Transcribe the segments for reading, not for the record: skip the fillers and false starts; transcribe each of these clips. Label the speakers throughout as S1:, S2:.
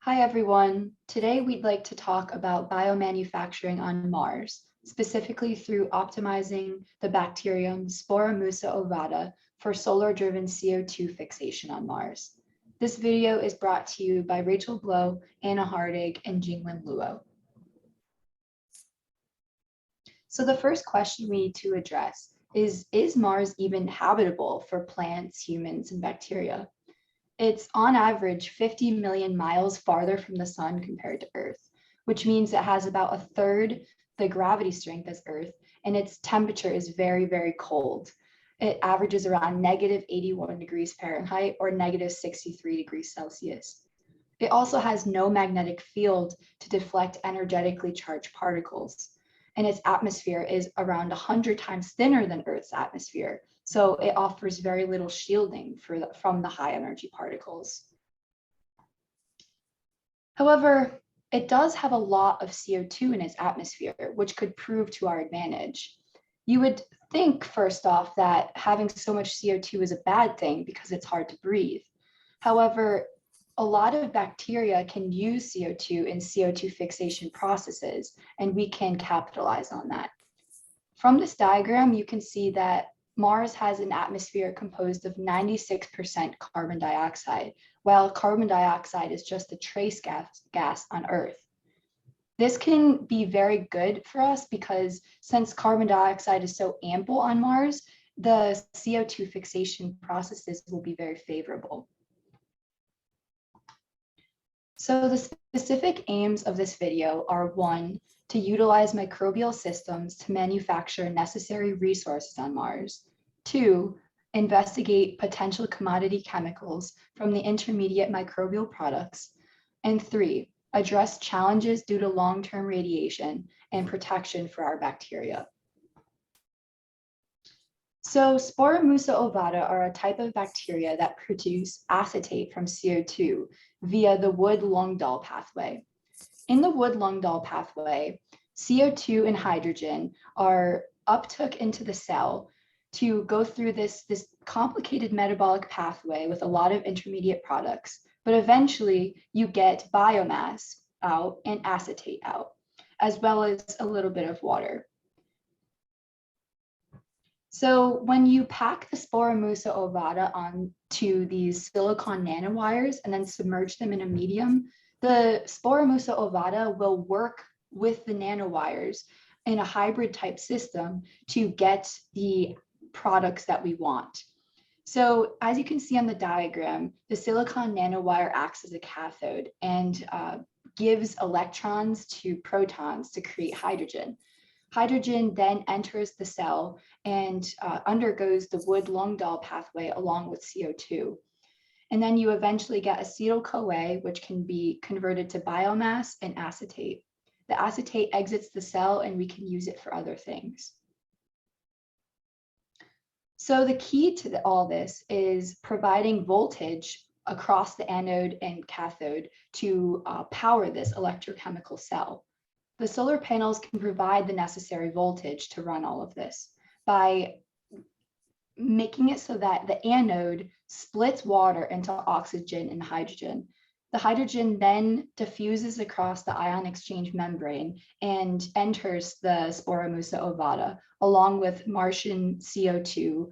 S1: Hi everyone. Today we'd like to talk about biomanufacturing on Mars, specifically through optimizing the bacterium Sporamusa ovata for solar-driven CO2 fixation on Mars. This video is brought to you by Rachel Blow, Anna Hardig, and Jinglin Luo. So the first question we need to address is Mars even habitable for plants, humans, and bacteria? It's on average 50 million miles farther from the sun compared to Earth, which means it has about a third the gravity strength as Earth, and its temperature is very, very cold. It averages around negative 81 degrees Fahrenheit or negative 63 degrees Celsius. It also has no magnetic field to deflect energetically charged particles, and its atmosphere is around 100 times thinner than Earth's atmosphere, so it offers very little shielding from the high energy particles. However, it does have a lot of CO2 in its atmosphere, which could prove to our advantage. You would think, first off, that having so much CO2 is a bad thing because it's hard to breathe. However, a lot of bacteria can use CO2 in CO2 fixation processes, and we can capitalize on that. From this diagram, you can see that Mars has an atmosphere composed of 96% carbon dioxide, while carbon dioxide is just a trace gas on Earth. This can be very good for us because since carbon dioxide is so ample on Mars, the CO2 fixation processes will be very favorable. So the specific aims of this video are: 1, to utilize microbial systems to manufacture necessary resources on Mars; 2, investigate potential commodity chemicals from the intermediate microbial products; and 3, address challenges due to long-term radiation and protection for our bacteria. So Sporamusa ovata are a type of bacteria that produce acetate from CO2 via the Wood-Lungdahl pathway. In the Wood-Lungdahl pathway, CO2 and hydrogen are uptook into the cell to go through this complicated metabolic pathway with a lot of intermediate products, but eventually you get biomass out and acetate out, as well as a little bit of water. So when you pack the Sporamusa ovata onto these silicon nanowires and then submerge them in a medium, the Sporamusa ovata will work with the nanowires in a hybrid type system to get the products that we want. So as you can see on the diagram, the silicon nanowire acts as a cathode and gives electrons to protons to create hydrogen. Hydrogen then enters the cell and undergoes the Wood-Lungdahl pathway along with CO2. And then you eventually get acetyl-CoA, which can be converted to biomass and acetate. The acetate exits the cell and we can use it for other things. So the key to all this is providing voltage across the anode and cathode to power this electrochemical cell. The solar panels can provide the necessary voltage to run all of this by making it so that the anode splits water into oxygen and hydrogen. The hydrogen then diffuses across the ion exchange membrane and enters the Sporamusa ovata, along with Martian CO2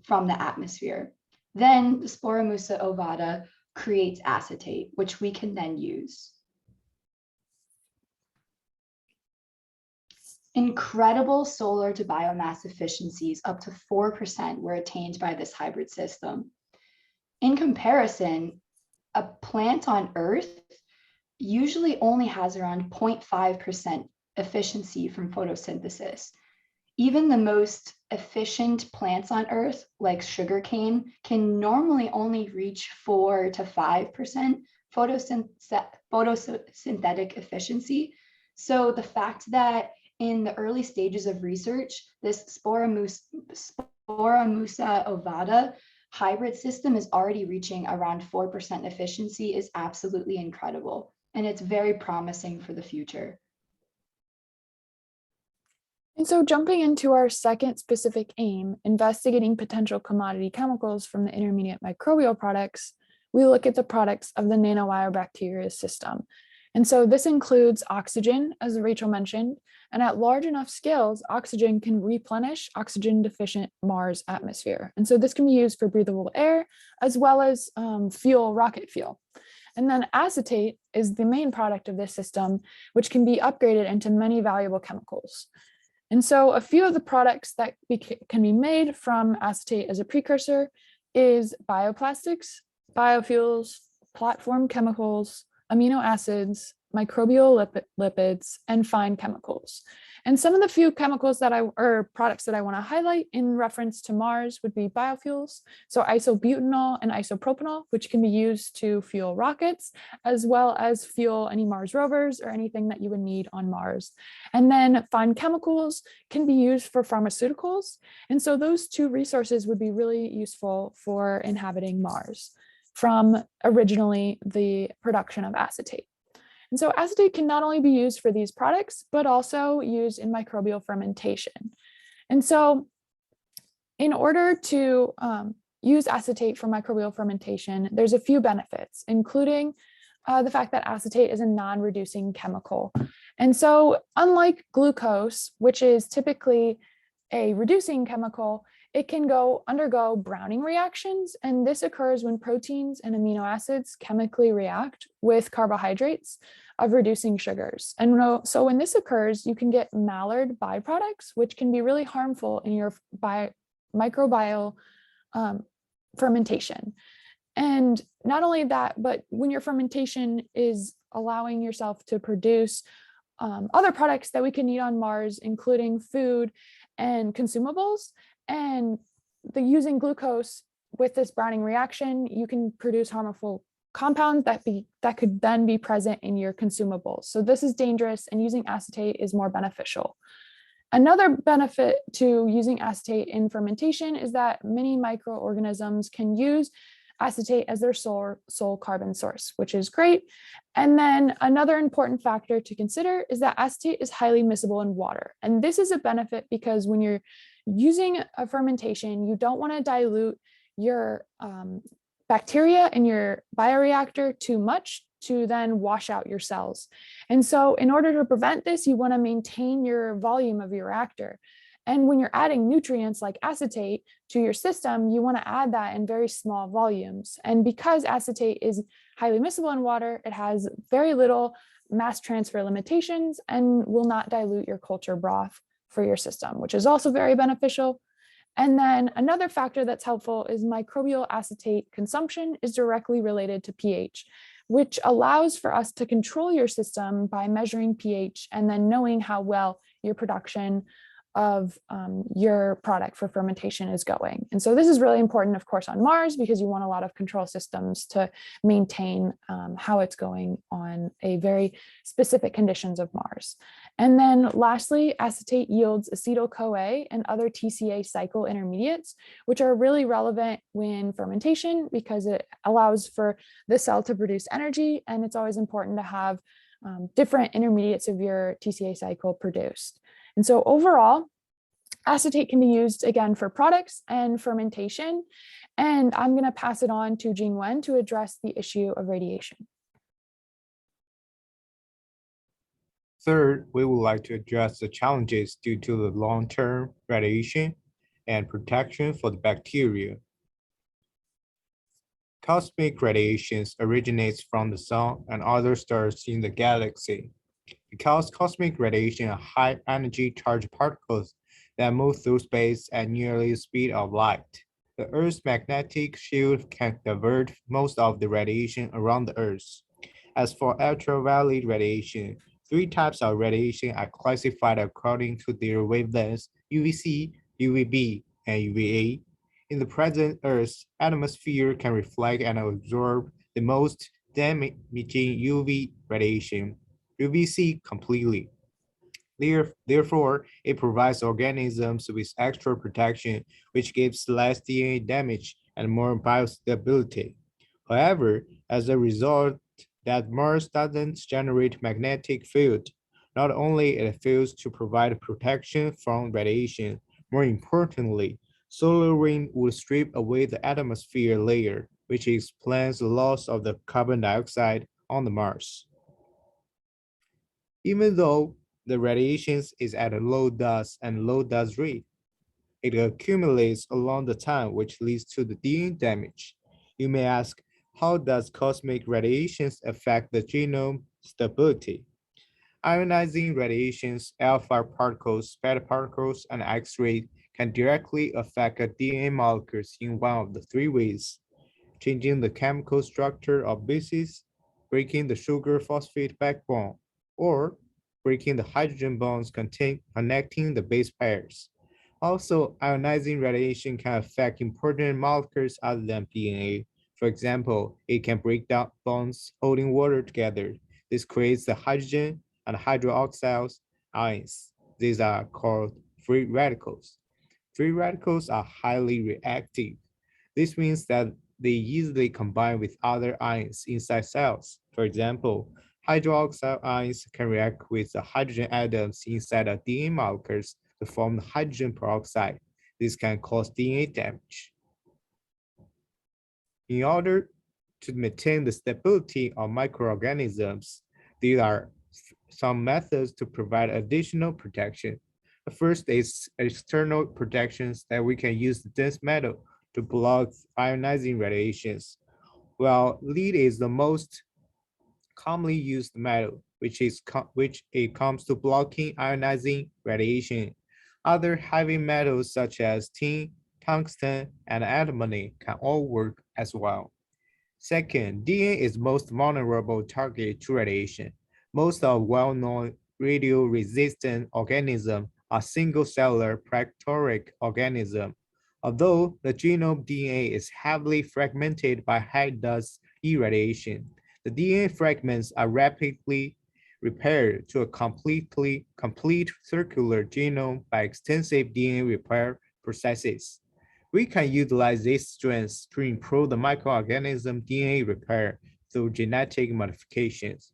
S1: from the atmosphere. Then the Sporamusa ovata creates acetate, which we can then use. Incredible solar to biomass efficiencies up to 4% were attained by this hybrid system. In comparison, a plant on Earth usually only has around 0.5% efficiency from photosynthesis. Even the most efficient plants on Earth, like sugarcane, can normally only reach 4 to 5% photosynthetic efficiency. So the fact that in the early stages of research, this Sporamusa ovata hybrid system is already reaching around 4% efficiency is absolutely incredible, and it's very promising for the future.
S2: And so jumping into our second specific aim, investigating potential commodity chemicals from the intermediate microbial products, we look at the products of the nanowire bacteria system. And so this includes oxygen, as Rachel mentioned, and at large enough scales, oxygen can replenish oxygen deficient Mars atmosphere. And so this can be used for breathable air as well as fuel, rocket fuel. And then acetate is the main product of this system, which can be upgraded into many valuable chemicals. And so a few of the products that can be made from acetate as a precursor is bioplastics, biofuels, platform chemicals, amino acids, microbial lipids, and fine chemicals. And some of the few chemicals or products that I want to highlight in reference to Mars would be biofuels. So isobutanol and isopropanol, which can be used to fuel rockets, as well as fuel any Mars rovers or anything that you would need on Mars. And then fine chemicals can be used for pharmaceuticals. And so those two resources would be really useful for inhabiting Mars from originally the production of acetate. And so acetate can not only be used for these products, but also used in microbial fermentation. And so in order to use acetate for microbial fermentation, there's a few benefits, including the fact that acetate is a non-reducing chemical. And so unlike glucose, which is typically a reducing chemical, it can undergo browning reactions, and this occurs when proteins and amino acids chemically react with carbohydrates of reducing sugars. And so when this occurs, you can get Maillard byproducts, which can be really harmful in your microbial fermentation. And not only that, but when your fermentation is allowing yourself to produce other products that we can eat on Mars, including food and consumables, and using glucose with this browning reaction, you can produce harmful compounds that could then be present in your consumables. So this is dangerous, and using acetate is more beneficial. Another benefit to using acetate in fermentation is that many microorganisms can use acetate as their sole carbon source, which is great. And then another important factor to consider is that acetate is highly miscible in water. And this is a benefit because when you're using a fermentation, you don't want to dilute your bacteria in your bioreactor too much to then wash out your cells. And so in order to prevent this, you want to maintain your volume of your reactor. And when you're adding nutrients like acetate to your system, you want to add that in very small volumes. And because acetate is highly miscible in water, it has very little mass transfer limitations and will not dilute your culture broth for your system, which is also very beneficial. And then another factor that's helpful is microbial acetate consumption is directly related to pH, which allows for us to control your system by measuring pH and then knowing how well your production of your product for fermentation is going. And so this is really important, of course, on Mars, because you want a lot of control systems to maintain how it's going on a very specific conditions of Mars. And then lastly, acetate yields acetyl-CoA and other TCA cycle intermediates, which are really relevant when fermentation because it allows for the cell to produce energy. And it's always important to have different intermediates of your TCA cycle produced. And so overall, acetate can be used again for products and fermentation. And I'm going to pass it on to Jingwen to address the issue of radiation.
S3: Third, we would like to address the challenges due to the long-term radiation and protection for the bacteria. Cosmic radiations originates from the sun and other stars in the galaxy. Because cosmic radiation are high-energy charged particles that move through space at nearly the speed of light, the Earth's magnetic field can divert most of the radiation around the Earth. As for ultraviolet radiation, 3 types of radiation are classified according to their wavelengths: UVC, UVB, and UVA. In the present Earth's atmosphere can reflect and absorb the most damaging UV radiation, UVC, completely. Therefore, it provides organisms with extra protection, which gives less DNA damage and more biostability. However, as a result, that Mars doesn't generate magnetic field. Not only it fails to provide protection from radiation, more importantly, solar wind would strip away the atmosphere layer, which explains the loss of the carbon dioxide on the Mars. Even though the radiation is at a low dust and low dust rate, it accumulates along the time, which leads to the DNA damage. You may ask, how does cosmic radiation affect the genome stability? Ionizing radiations, alpha particles, beta particles, and X-rays can directly affect a DNA molecules in one of the three ways: changing the chemical structure of bases, breaking the sugar phosphate backbone, or breaking the hydrogen bonds connecting the base pairs. Also, ionizing radiation can affect important molecules other than DNA. For example, it can break down bonds holding water together. This creates the hydrogen and hydroxyl ions. These are called free radicals. Free radicals are highly reactive. This means that they easily combine with other ions inside cells. For example, hydroxyl ions can react with the hydrogen atoms inside the DNA molecules to form the hydrogen peroxide. This can cause DNA damage. In order to maintain the stability of microorganisms, there are some methods to provide additional protection. The first is external protections that we can use the dense metal to block ionizing radiations. Well, lead is the most commonly used metal, which it comes to blocking ionizing radiation. Other heavy metals such as tin, tungsten, and antimony can all work as well. Second, DNA is most vulnerable target to radiation. Most of well-known radio-resistant organisms are single-cellular pretoric organisms. Although the genome DNA is heavily fragmented by high dust irradiation, the DNA fragments are rapidly repaired to a complete circular genome by extensive DNA repair processes. We can utilize these strengths to improve the microorganism DNA repair through genetic modifications.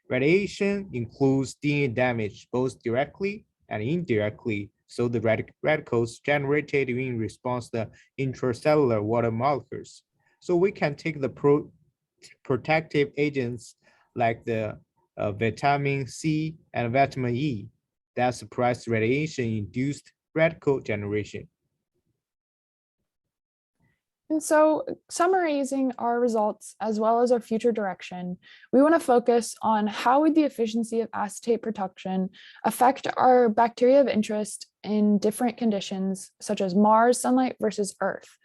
S3: Radiation includes DNA damage both directly and indirectly, so the radicals generated in response to intracellular water molecules. So we can take the protective agents like the vitamin C and vitamin E that suppress radiation-induced radical generation.
S2: And so, summarizing our results as well as our future direction, we want to focus on how would the efficiency of acetate production affect our bacteria of interest in different conditions, such as Mars, sunlight versus Earth.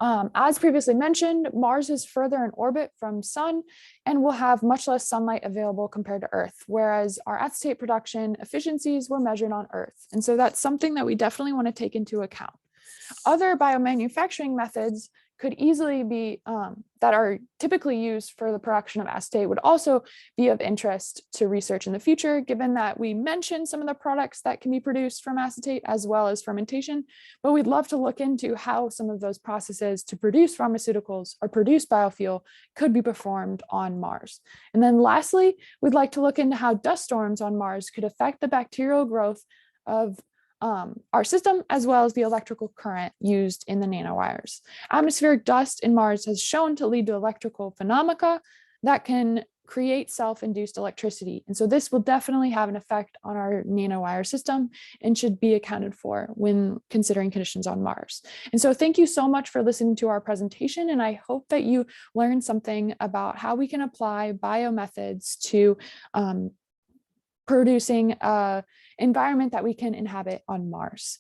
S2: As previously mentioned, Mars is further in orbit from Sun and will have much less sunlight available compared to Earth, whereas our acetate production efficiencies were measured on Earth. And so that's something that we definitely want to take into account. Other biomanufacturing methods could easily be, that are typically used for the production of acetate would also be of interest to research in the future, given that we mentioned some of the products that can be produced from acetate as well as fermentation, but we'd love to look into how some of those processes to produce pharmaceuticals or produce biofuel could be performed on Mars. And then lastly, we'd like to look into how dust storms on Mars could affect the bacterial growth of our system, as well as the electrical current used in the nanowires. Atmospheric dust in Mars has shown to lead to electrical phenomena that can create self-induced electricity. And so this will definitely have an effect on our nanowire system and should be accounted for when considering conditions on Mars. And so thank you so much for listening to our presentation. And I hope that you learned something about how we can apply biomethods to producing an environment that we can inhabit on Mars.